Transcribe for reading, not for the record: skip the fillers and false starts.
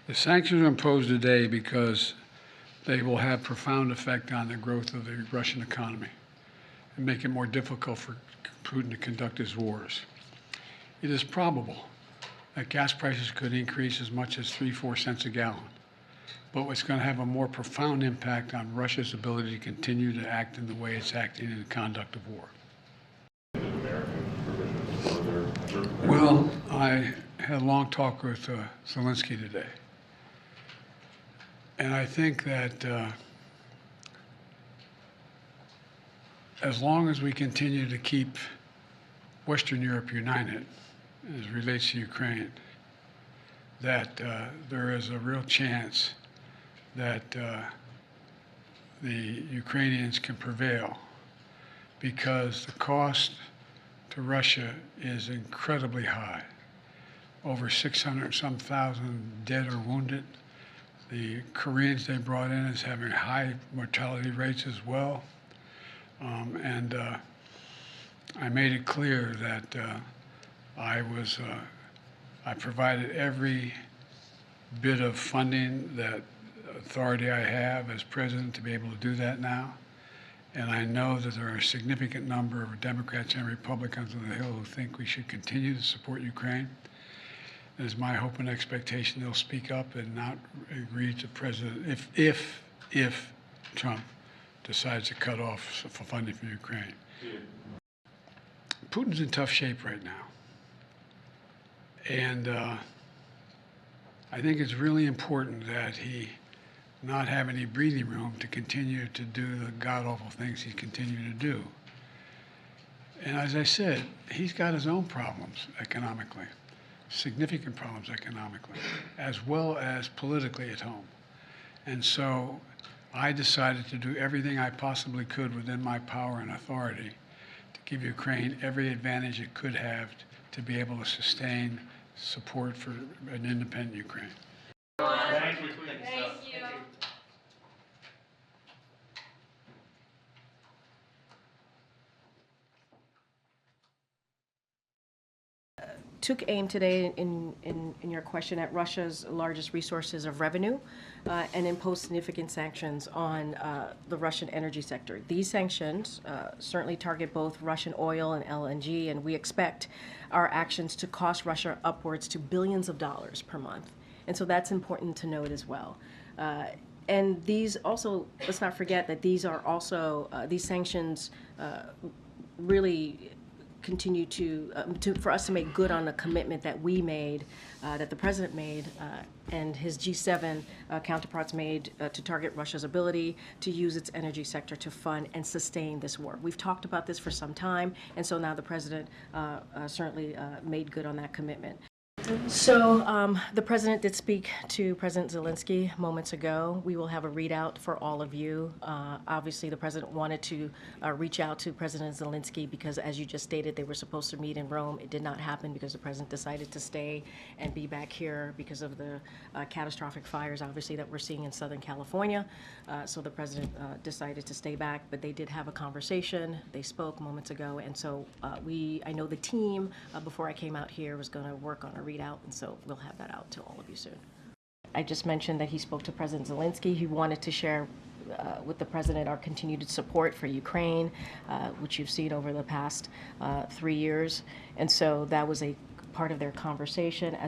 The sanctions are imposed today because they will have profound effect on the growth of the Russian economy and make it more difficult for Putin to conduct his wars. It is probable that gas prices could increase as much as 3-4 cents a gallon, but it's going to have a more profound impact on Russia's ability to continue to act in the way it's acting in the conduct of war. Well, I had a long talk with Zelensky today. And I think that as long as we continue to keep Western Europe united as it relates to Ukraine, that there is a real chance that the Ukrainians can prevail, because the cost to Russia is incredibly high. Over 600-some thousand dead or wounded. The Koreans they brought in is having high mortality rates as well. I made it clear that I provided every bit of funding that authority I have as president to be able to do that now. And I know that there are a significant number of Democrats and Republicans on the Hill who think we should continue to support Ukraine. It is my hope and expectation they'll speak up and not agree to President if Trump decides to cut off funding for Ukraine. Putin's in tough shape right now. And I think it's really important that he not have any breathing room to continue to do the god-awful things he's continuing to do. And as I said, he's got his own problems economically, significant problems economically, as well as politically at home. And so I decided to do everything I possibly could within my power and authority to give Ukraine every advantage it could have to be able to sustain support for an independent Ukraine. Thank you. Took aim today in your question at Russia's largest resources of revenue and imposed significant sanctions on the Russian energy sector. These sanctions certainly target both Russian oil and LNG, and we expect our actions to cost Russia upwards to billions of dollars per month. And so that's important to note as well. And these also, let's not forget that these are also, these sanctions really continue for us to make good on the commitment that we made, that the president made, and his G7 counterparts made to target Russia's ability to use its energy sector to fund and sustain this war. We've talked about this for some time, and so now the president certainly made good on that commitment. So the president did speak to President Zelensky moments ago. We will have a readout for all of you. Obviously, the president wanted to reach out to President Zelensky because, as you just stated, they were supposed to meet in Rome. It did not happen because the president decided to stay and be back here because of the catastrophic fires, obviously, that we're seeing in Southern California. So the president decided to stay back, but they did have a conversation. They spoke moments ago, and so I know the team, before I came out here, was going to work on a readout, and so we'll have that out to all of you soon. I just mentioned that he spoke to President Zelensky. He wanted to share with the president our continued support for Ukraine, which you've seen over the past 3 years, and so that was a part of their conversation, as